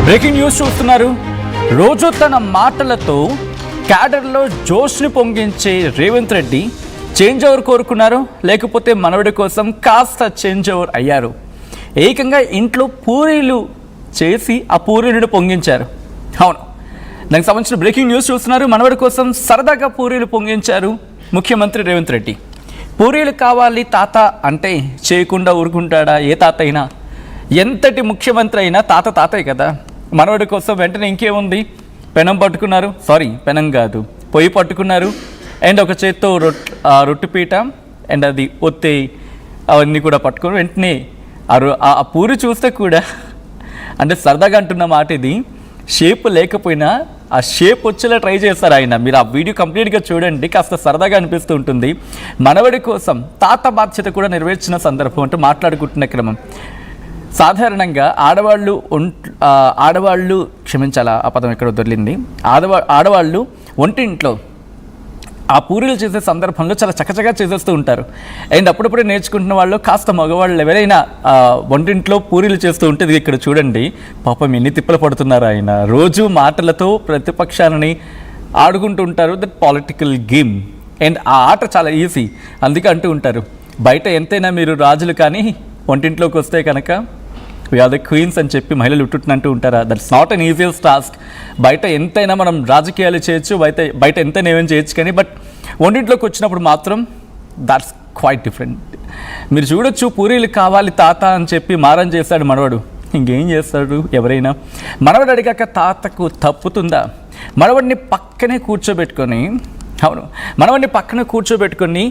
Breaking news చూస్తున్నారు. రోజు తన మాటలతో క్యాడర్లో జోష్ని పొంగించే రేవంత్ రెడ్డి చేంజ్ ఓవర్ కోరుకున్నారు, లేకపోతే మనవడి కోసం కాస్త చేంజ్ ఓవర్ అయ్యారు. ఏకంగా ఇంట్లో పూరీలు చేసి ఆ పూరీలను పొంగించారు. అవును, దానికి సంబంధించిన బ్రేకింగ్ న్యూస్ చూస్తున్నారు. మనవడి కోసం సరదాగా పూరీలు పొంగించారు ముఖ్యమంత్రి రేవంత్ రెడ్డి. పూరీలు కావాలి తాత అంటే చేయకుండా ఊరుకుంటాడా ఏ తాత అయినా? ఎంతటి ముఖ్యమంత్రి అయినా తాతయ్య కదా. మనవడి కోసం వెంటనే ఇంకేముంది, పెనం పట్టుకున్నారు, పెనం కాదు పొయ్యి పట్టుకున్నారు, అండ్ ఒక చేత్తో రొట్టెపీట అండ్ అది ఒత్తి అవన్నీ కూడా పట్టుకొని వెంటనే ఆ పూరి చూస్తే కూడా అంటే సరదాగా అంటున్న మాట, ఇది షేప్ లేకపోయినా ఆ షేప్ వచ్చేలా ట్రై చేస్తారు ఆయన. మీరు ఆ వీడియో కంప్లీట్గా చూడండి, కాస్త సరదాగా అనిపిస్తూ ఉంటుంది. మనవడి కోసం తాత బాధ్యత కూడా నెరవేర్చిన సందర్భం అంటే మాట్లాడుకుంటున్న క్రమం. సాధారణంగా ఆడవాళ్ళు క్షమించాలా, ఆ పదం ఎక్కడ దొరికింది, ఆడవాళ్ళు వంటింట్లో ఆ పూరీలు చేసే సందర్భంలో చాలా చకచగా చేసేస్తూ ఉంటారు. అండ్ అప్పుడప్పుడే నేర్చుకుంటున్న వాళ్ళు కాస్త మగవాళ్ళు ఎవరైనా వంటింట్లో పూరీలు చేస్తూ ఉంటే ఇక్కడ చూడండి, పాపం ఎన్ని తిప్పలు పడుతున్నారు ఆయన. రోజు మాటలతో ప్రతిపక్షాలని ఆడుకుంటూ ఉంటారు, దట్ పాలిటికల్ గేమ్. అండ్ ఆ ఆట చాలా ఈజీ, అందుకే అంటూ ఉంటారు, బయట ఎంతైనా మీరు రాజులు కానీ వంటింట్లోకి వస్తే కనుక వీఆర్ ద క్వీన్స్ అని చెప్పి మహిళలు అంటూ ఉంటారా? That's not an easiest task. బయట ఎంతైనా మనం రాజకీయాలు చేయొచ్చు, బయట ఎంతైనా ఏమైనా చేయొచ్చు, కానీ బట్ వంటింట్లోకి వచ్చినప్పుడు మాత్రం దట్స్ క్వైట్ డిఫరెంట్. మీరు చూడొచ్చు, పూరీలు కావాలి తాత అని చెప్పి మారం చేస్తాడు మనవడు. ఇంకేం చేస్తాడు ఎవరైనా? మనవడు అడిగాక తాతకు తప్పుతుందా? మనవడిని పక్కనే కూర్చోబెట్టుకొని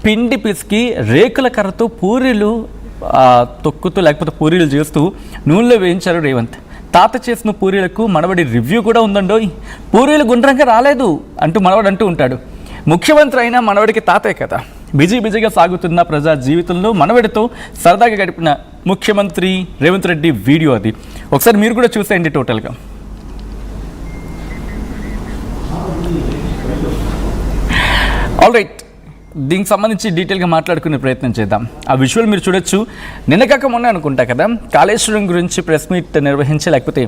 పిండి పిసికి రేకుల కర్రతో పూరీలు తొక్కుతూ లేకపోతే పూరీలు చేస్తూ నూనెలో వేయించారు రేవంత్. తాత చేసిన పూరీలకు మనవడి రివ్యూ కూడా ఉందండోయ్. పూరీలు రాలేదు అంటూ మనవడు అంటూ ఉంటాడు. ముఖ్యమంత్రి అయినా మనవడికి తాతే కదా. బిజీగా సాగుతున్న ప్రజా జీవితంలో మనవడితో సరదాగా గడిపిన ముఖ్యమంత్రి రేవంత్ రెడ్డి వీడియో అది. ఒకసారి మీరు కూడా చూసేయండి టోటల్గా. ఆల్ రైట్, దీనికి సంబంధించి డీటెయిల్గా మాట్లాడుకునే ప్రయత్నం చేద్దాం. ఆ విజువల్ మీరు చూడొచ్చు. నిన్న కాక మొన్న అనుకుంటా కదా, కాళేశ్వరం గురించి ప్రెస్ మీట్ నిర్వహించి లేకపోతే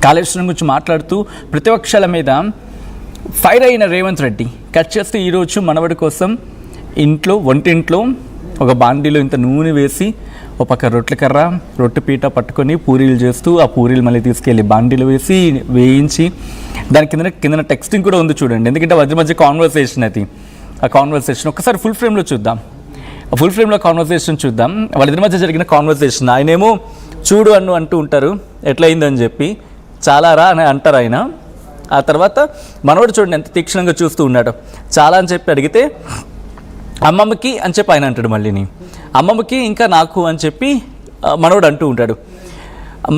కాళేశ్వరం గురించి మాట్లాడుతూ ప్రతిపక్షాల మీద ఫైర్ అయిన రేవంత్ రెడ్డి కట్ చేస్తే ఈరోజు మనవడి కోసం వంటింట్లో ఒక బాండీలో ఇంత నూనె వేసి ఒక పక్క రొట్టె పీట పట్టుకొని పూరీలు చేస్తూ ఆ పూరీలు మళ్ళీ తీసుకెళ్ళి బాండీలో వేయించి దాని కింద టెక్స్టింగ్ కూడా ఉంది చూడండి. ఎందుకంటే మధ్య కాన్వర్సేషన్ అది. ఆ కాన్వర్సేషన్ ఒకసారి ఫుల్ ఫ్రేమ్లో చూద్దాం. ఫుల్ ఫ్రేమ్లో కాన్వర్సేషన్ చూద్దాం. వాళ్ళిద్దరి మధ్య జరిగిన కాన్వర్సేషన్. ఆయనేమో చూడు అంటూ ఉంటారు ఎట్లయిందని చెప్పి, చాలా రా అని అంటారు ఆయన. ఆ తర్వాత మనవడు చూడండి ఎంత తీక్షణంగా చూస్తూ ఉన్నాడు. చాలా అని చెప్పి అడిగితే అమ్మమ్మకి అని చెప్పి ఆయన అంటాడు, మళ్ళీని అమ్మమ్మకి ఇంకా నాకు అని చెప్పి మనవడు అంటూ ఉంటాడు.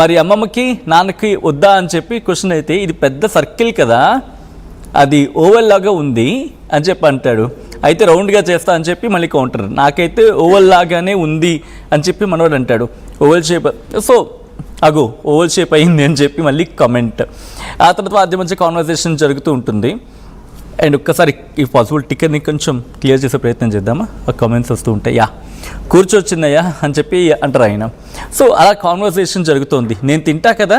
మరి అమ్మమ్మకి నాన్నకి వద్దా అని చెప్పి క్వశ్చన్ అయితే, ఇది పెద్ద సర్కిల్ కదా, అది ఓవల్ లాగా ఉంది అని చెప్పి అంటాడు. అయితే రౌండ్గా చేస్తా అని చెప్పి మళ్ళీ కౌంటర్, నాకైతే ఓవల్ లాగానే ఉంది అని చెప్పి మనవాడు అంటాడు. Oval shape, so oval shape అయింది అని చెప్పి మళ్ళీ కమెంట్. ఆ తర్వాత మధ్య కాన్వర్సేషన్ జరుగుతూ ఉంటుంది. అండ్ ఒక్కసారి ఈ పాసిబుల్ టికెట్ని కొంచెం క్లియర్ చేసే ప్రయత్నం చేద్దామా? ఆ కామెంట్స్ వస్తూ ఉంటాయి, కూర్చోవచ్చిందయ్యా అని చెప్పి అంటారు ఆయన. సో అలా కాన్వర్సేషన్ జరుగుతోంది. నేను తింటా కదా,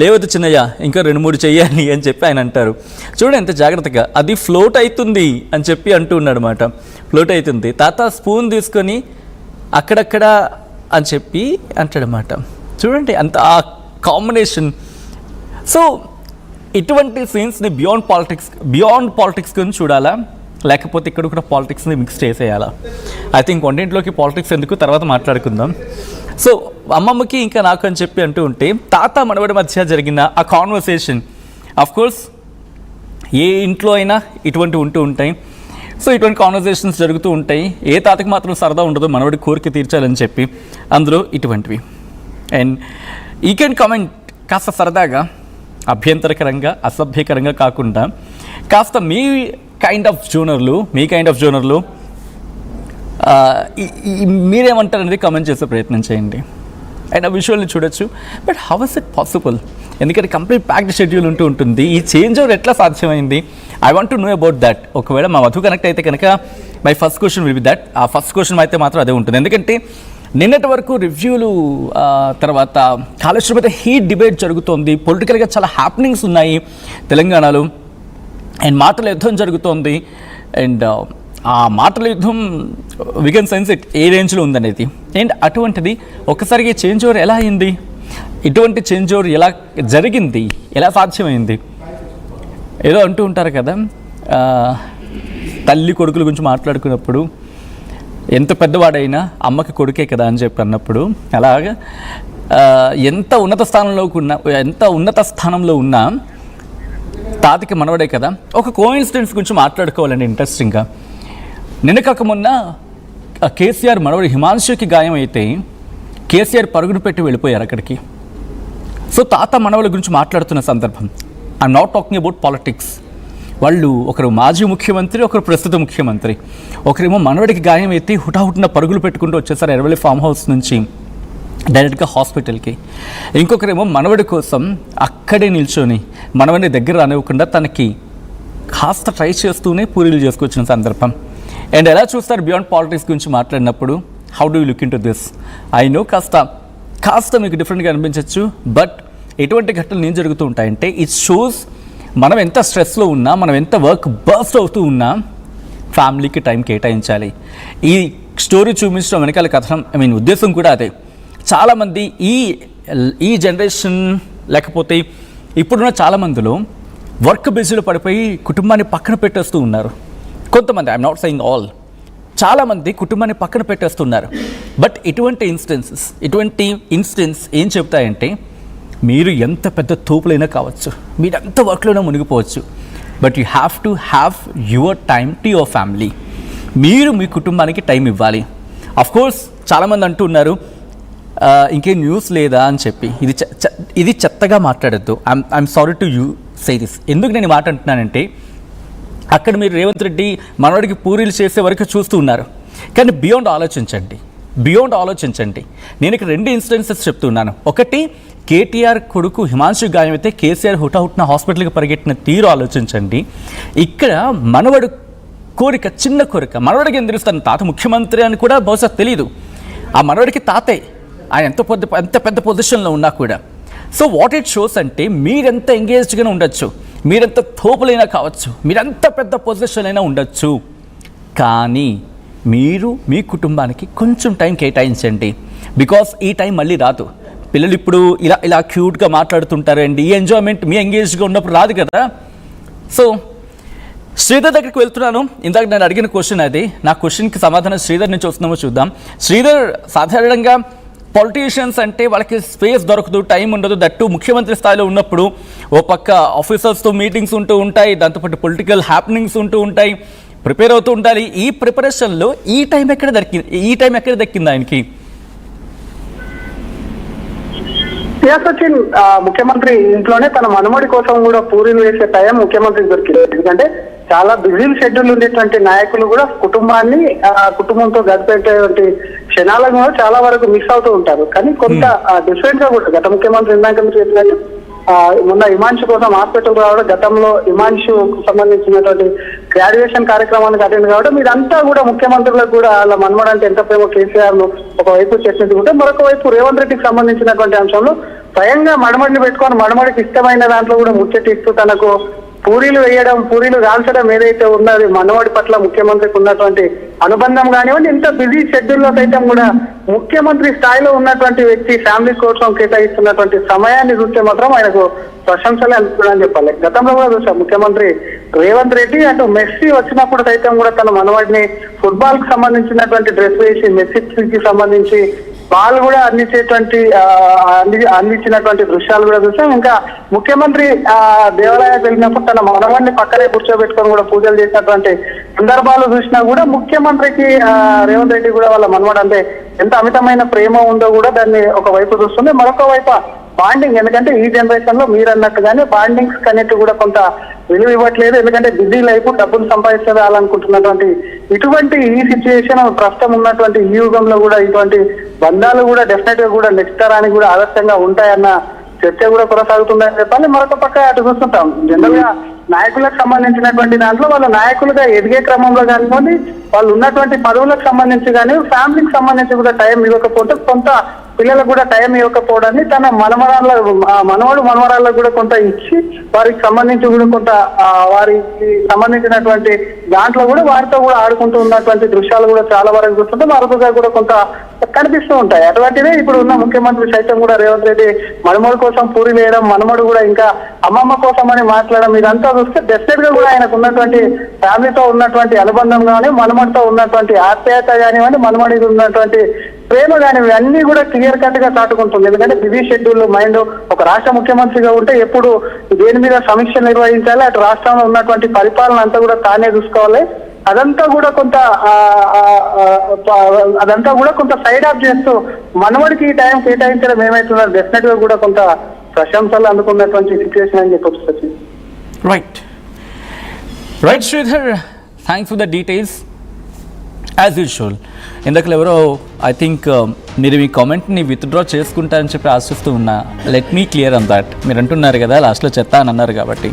లేవద్దు చిన్నయ్య ఇంకా 2-3 చెయ్యాలి అని చెప్పి ఆయన అంటారు. చూడండి ఎంత జాగ్రత్తగా, అది ఫ్లోట్ అవుతుంది అని చెప్పి అంటూ ఉన్నాడు అన్నమాట. ఫ్లోట్ అవుతుంది, తాత స్పూన్ తీసుకొని అక్కడక్కడ అని చెప్పి అంటాడనమాట. చూడండి అంత ఆ కాంబినేషన్. సో ఇటువంటి సీన్స్ని బియాండ్ పాలిటిక్స్ గురించి చూడాలా, లేకపోతే ఇక్కడ కూడా పాలిటిక్స్ని మిక్స్ చేసేయాలా? ఐ థింక్ వంటింట్లోకి పాలిటిక్స్ ఎందుకు, తర్వాత మాట్లాడుకుందాం. సో అమ్మమ్మకి ఇంకా నాకు అని చెప్పి అంటూ ఉంటే తాత మనవడి మధ్య జరిగిన ఆ కాన్వర్సేషన్, ఆఫ్కోర్స్ ఏ ఇంట్లో అయినా ఇటువంటివి ఉంటూ ఉంటాయి. సో ఇటువంటి కాన్వర్సేషన్స్ జరుగుతూ ఉంటాయి. ఏ తాతకి మాత్రం సరదా ఉండదు మనవడి కోరిక తీర్చాలని చెప్పి, అందులో ఇటువంటివి. అండ్ ఈ కెన్ కామెంట్ కాస్త సరదాగా, అభ్యంతరకరంగా, అసభ్యకరంగా కాకుండా కాస్త మీ కైండ్ ఆఫ్ జోనర్లు మీరేమంటారు అనేది కామెంట్ చేసే ప్రయత్నం చేయండి. అండ్ ఆ విజువల్ని చూడొచ్చు. But how is it possible? ఎందుకంటే కంప్లీట్ ప్యాక్డ్ షెడ్యూల్ ఉంటుంది. ఈ చేంజ్ ఓవర్ ఎట్లా సాధ్యమైంది? I want to know about that. ఒకవేళ మా మధు కనెక్ట్ అయితే కనుక my first question will be that. ఆ ఫస్ట్ క్వశ్చన్ అయితే మాత్రం అదే ఉంటుంది. ఎందుకంటే నిన్నటి వరకు రివ్యూలు, తర్వాత కాళేశ్వరం మీద హీట్ డిబేట్ జరుగుతోంది. పొలిటికల్గా చాలా హ్యాపెనింగ్స్ ఉన్నాయి తెలంగాణలో. అండ్ మాటల యుద్ధం జరుగుతోంది. అండ్ ఆ మాటల యుద్ధం వీ కెన్ సెన్స్ ఇట్ ఏ రేంజ్లో ఉందనేది. అండ్ అటువంటిది ఒక్కసారిగా చేంజ్ ఓవర్ ఎలా అయింది? ఇటువంటి చేంజ్ ఓవర్ ఎలా జరిగింది? ఎలా సాధ్యమైంది? ఏదో అంటూ ఉంటారు కదా, తల్లి కొడుకుల గురించి మాట్లాడుకున్నప్పుడు ఎంత పెద్దవాడైనా అమ్మకి కొడుకే కదా అని చెప్పి అన్నప్పుడు, అలాగా ఎంత ఉన్నత స్థానంలో ఉన్నా తాతకి మనవడే కదా. ఒక కోఇన్సిడెన్స్ గురించి మాట్లాడుకోవాలండి ఇంట్రెస్టింగ్గా. నిన్న కాక మొన్న కేసీఆర్ మనవడు హిమాంశుకి గాయం అయితే కేసీఆర్ పరుగును పెట్టి వెళ్ళిపోయారు అక్కడికి. సో తాత మనవల గురించి మాట్లాడుతున్న సందర్భం, I'm not talking about politics. వాళ్ళు ఒకరు మాజీ ముఖ్యమంత్రి, ఒకరు ప్రస్తుత ముఖ్యమంత్రి. ఒకరేమో మనవడికి గాయం అయితే హుటాహుటిన పరుగులు పెట్టుకుంటూ వచ్చేసారు ఎర్రవల్లి ఫామ్ హౌస్ నుంచి డైరెక్ట్గా హాస్పిటల్కి. ఇంకొకరేమో మనవడి కోసం అక్కడే నిల్చొని మనవడిని దగ్గర రానివ్వకుండా తనకి కాస్త ట్రై చేస్తూనే పూరీలు చేసుకొచ్చిన సందర్భం. అండ్ ఎలా చూస్తారు బియాండ్ పాలిటిక్స్ గురించి మాట్లాడినప్పుడు? How do you look in to this? I know కాస్త మీకు డిఫరెంట్గా అనిపించవచ్చు, బట్ ఎటువంటి ఘటనలు ఏం జరుగుతూ ఉంటాయంటే ఇట్ షోస్ మనం ఎంత స్ట్రెస్లో ఉన్నా, మనం ఎంత వర్క్ బర్స్ట్ అవుతూ ఉన్నా ఫ్యామిలీకి టైం కేటాయించాలి. ఈ స్టోరీ చూపించడం వెనకాల కథనం ఉద్దేశం కూడా అదే. చాలామంది ఈ జనరేషన్ లేకపోతే ఇప్పుడున్న చాలామందిలో వర్క్ బిజీలో పడిపోయి కుటుంబాన్ని పక్కన పెట్టేస్తూ ఉన్నారు. కొంతమంది, ఐఎమ్ నాట్ సెయింగ్ ఆల్, చాలామంది కుటుంబాన్ని పక్కన పెట్టేస్తున్నారు. బట్ ఇటువంటి ఇన్స్టెన్స్ ఏం చెప్తాయంటే, మీరు ఎంత పెద్ద తోపులైనా కావచ్చు, మీరు ఎంత వర్క్లోనే మునిగిపోవచ్చు, but you have to have your time to your family. మీరు మీ కుటుంబానికి టైం ఇవ్వాలి. అఫ్కోర్స్ చాలామంది అంటున్నారు ఇంకేం న్యూస్ లేదా అని చెప్పి. ఇది చెత్తగా మాట్లాడద్దు. I'm sorry to you say this. ఎందుకు నేను మాట అంటున్నానంటే, అక్కడ మీరు రేవంత్ రెడ్డి మనవాడికి పూరీలు చేసే వరకు చూస్తూ ఉన్నారు. కానీ బియాండ్ ఆలోచించండి. నేను ఇక్కడ 2 ఇన్సిడెన్సెస్ చెప్తున్నాను. ఒకటి, కేటీఆర్ కొడుకు హిమాంశు గాయం అయితే కేసీఆర్ హుటాహుట్న హాస్పిటల్కి పరిగెట్టిన తీరు ఆలోచించండి. ఇక్కడ మనవడు కోరిక, చిన్న కోరిక. మనవడికి ఏం తెలుస్తాను, తాత ముఖ్యమంత్రి అని కూడా బహుశా తెలియదు. ఆ మనవడికి తాతే, ఆయన ఎంత పెద్ద పొజిషన్లో ఉన్నా కూడా. సో వాట్ ఇట్ షోస్ అంటే, మీరెంత ఎంగేజ్డ్గానే ఉండొచ్చు, మీరెంత తోపులైనా కావచ్చు, మీరెంత పెద్ద పొజిషన్ అయినా ఉండొచ్చు, కానీ మీరు మీ కుటుంబానికి కొంచెం టైం కేటాయించండి. బికాస్ ఈ టైం మళ్ళీ రాదు. పిల్లలు ఇప్పుడు ఇలా క్యూట్గా మాట్లాడుతుంటారండి. ఈ ఎంజాయ్మెంట్ మీ ఎంగేజ్గా ఉన్నప్పుడు రాదు కదా. సో శ్రీధర్ దగ్గరికి వెళ్తున్నాను. ఇందాక నేను అడిగిన క్వశ్చన్ అది. నా క్వశ్చన్కి సమాధానం శ్రీధర్ నుంచి వస్తున్నామో చూద్దాం. శ్రీధర్, సాధారణంగా పొలిటీషియన్స్ అంటే వాళ్ళకి స్పేస్ దొరకదు, టైం ఉండదు. దట్టు ముఖ్యమంత్రి స్థాయిలో ఉన్నప్పుడు ఓ పక్క ఆఫీసర్స్తో మీటింగ్స్ ఉంటూ ఉంటాయి, దాంతోపాటు పొలిటికల్ హ్యాపెనింగ్స్ ఉంటూ ఉంటాయి, ప్రిపేర్ అవుతూ ఉండాలి. ఈ ప్రిపరేషన్లో ఈ టైం ఎక్కడ దక్కింది ఆయనకి? సచిన్, ముఖ్యమంత్రి ఇంట్లోనే తన మనమడి కోసం కూడా పూరీలు వేసే టైం ముఖ్యమంత్రికి దొరికింది. ఎందుకంటే చాలా బిజీ షెడ్యూల్ ఉండేటువంటి నాయకులు కూడా కుటుంబంతో గడిపేటువంటి క్షణాలను కూడా చాలా వరకు మిస్ అవుతూ ఉంటారు. కానీ కొంత డిఫరెంట్ గా కూడా గత ముఖ్యమంత్రి ఇందాక మీరు చెప్పినట్టు మొన్న హిమాంశు కోసం హాస్పిటల్ రావడం, గతంలో హిమాంశు సంబంధించినటువంటి గ్రాడ్యుయేషన్ కార్యక్రమానికి అటెండ్ కావడం, ఇదంతా కూడా ముఖ్యమంత్రులకు కూడా వాళ్ళ మనమడంటే ఎంత ప్రేమ కేసీఆర్ ను ఒకవైపు చర్చించుకుంటే, మరొక వైపు రేవంత్ రెడ్డికి సంబంధించినటువంటి అంశంలో స్వయంగా మడమడిని పెట్టుకొని మడమడికి ఇష్టమైన దాంట్లో కూడా ముచ్చటిస్తూ తనకు పూరీలు వేయడం, పూరీలు కాల్చడం ఏదైతే ఉన్నది మనవడి పట్ల ముఖ్యమంత్రికి ఉన్నటువంటి అనుబంధం కానివ్వండి, ఇంత బిజీ షెడ్యూల్లో సైతం కూడా ముఖ్యమంత్రి స్థాయిలో ఉన్నటువంటి వ్యక్తి ఫ్యామిలీ కోసం కేటాయిస్తున్నటువంటి సమయాన్ని చూస్తే మాత్రం ఆయనకు ప్రశంసలే అనుకున్నాను చెప్పాలి. గతంలో కూడా చూసాం ముఖ్యమంత్రి రేవంత్ రెడ్డి అటు మెస్సీ వచ్చినప్పుడు సైతం కూడా తన మనవడిని ఫుట్బాల్ కి సంబంధించినటువంటి డ్రెస్ వేసి మెస్సీకి సంబంధించి వాళ్ళు కూడా అందించినటువంటి దృశ్యాలు కూడా చూసాం. ఇంకా ముఖ్యమంత్రి దేవాలయానికి వెళ్ళినప్పుడు తన మనవాడిని పక్కనే కూర్చోబెట్టుకొని కూడా పూజలు చేసినటువంటి సందర్భాలు చూసినా కూడా ముఖ్యమంత్రికి రేవంత్ రెడ్డి కూడా వాళ్ళ మనవాడు అంటే ఎంత అమితమైన ప్రేమ ఉందో కూడా దాన్ని ఒక వైపు చూస్తుంది. మరొక వైపు బాండింగ్, ఎందుకంటే ఈ జనరేషన్ లో మీరు అన్నట్టుగానే బాండింగ్స్ కనెక్ట్ కూడా కొంత విలువ ఇవ్వట్లేదు. ఎందుకంటే బిజీ లైఫ్, డబ్బులు సంపాదించాలనుకుంటున్నటువంటి ఇటువంటి ఈ సిచ్యువేషన్ ప్రస్తుతం ఉన్నటువంటి ఈ యుగంలో కూడా ఇటువంటి బంధాలు కూడా డెఫినెట్ గా కూడా నెక్స్ట్ తరానికి కూడా ఆదర్శంగా ఉంటాయన్న చర్చ కూడా కొనసాగుతుందని చెప్పాలి. మరొక పక్క అటు చూస్తుంటాం జనరల్ గా నాయకులకు సంబంధించినటువంటి దాంట్లో వాళ్ళ నాయకులుగా ఎదిగే క్రమంలో కానివ్వండి, వాళ్ళు ఉన్నటువంటి పదవులకు సంబంధించి కానీ ఫ్యామిలీకి సంబంధించి కూడా టైం ఇవ్వకపోతే కొంత పిల్లలకు కూడా టైం ఇవ్వకపోవడాన్ని తన మనవడు మనవరాళ్ళకు కూడా కొంత ఇచ్చి వారికి సంబంధించి కూడా కొంత వారికి సంబంధించినటువంటి దాంట్లో కూడా వారితో కూడా ఆడుకుంటూ ఉన్నటువంటి దృశ్యాలు కూడా చాలా వరకు చూస్తుంటే అరుదుగా కూడా కొంత కనిపిస్తూ ఉంటాయి. అటువంటిదే ఇప్పుడు ఉన్న ముఖ్యమంత్రి సైతం కూడా రేవంత్ రెడ్డి మనమడు కోసం పూరి వేయడం, మనమడు కూడా ఇంకా అమ్మమ్మ కోసం అని మాట్లాడడం, ఇదంతా చూస్తే డెఫినెట్ గా కూడా ఆయనకు ఉన్నటువంటి ఫ్యామిలీతో ఉన్నటువంటి అనుబంధం కానీ, మనమడితో ఉన్నటువంటి ఆప్యాయత కానివ్వండి, మనమడికి ఉన్నటువంటి ప్రేమ కానివి అన్ని కూడా క్లియర్ కట్ గా చాటుకుంటుంది. ఎందుకంటే బిజీ షెడ్యూల్ మైండ్ ఒక రాష్ట్ర ముఖ్యమంత్రిగా ఉంటే ఎప్పుడు దేని మీద సమీక్ష నిర్వహించాలి, అటు రాష్ట్రంలో ఉన్నటువంటి పరిపాలన అంతా కూడా తానే చూసుకోవాలి. అదంతా కూడా కొంత సైడ్ ఆఫ్ చేస్తూ మనవడికి ఈ టైం కేటాయించడం ఏమైతుందో డెఫినెట్ గా కూడా కొంత ప్రశంసలు అందుకున్నటువంటి సిచ్యువేషన్ అని చెప్పొచ్చు Sachin. Right Sridhar, thanks for the details. As usual ఇందాక ఎవరో ఐ థింక్ మీరు మీ కామెంట్ని విత్డ్రా చేసుకుంటారని చెప్పి ఆశిస్తూ ఉన్నా. Let me clear on that. మీరు అంటున్నారు కదా లాస్ట్లో చెత్త అని అన్నారు కాబట్టి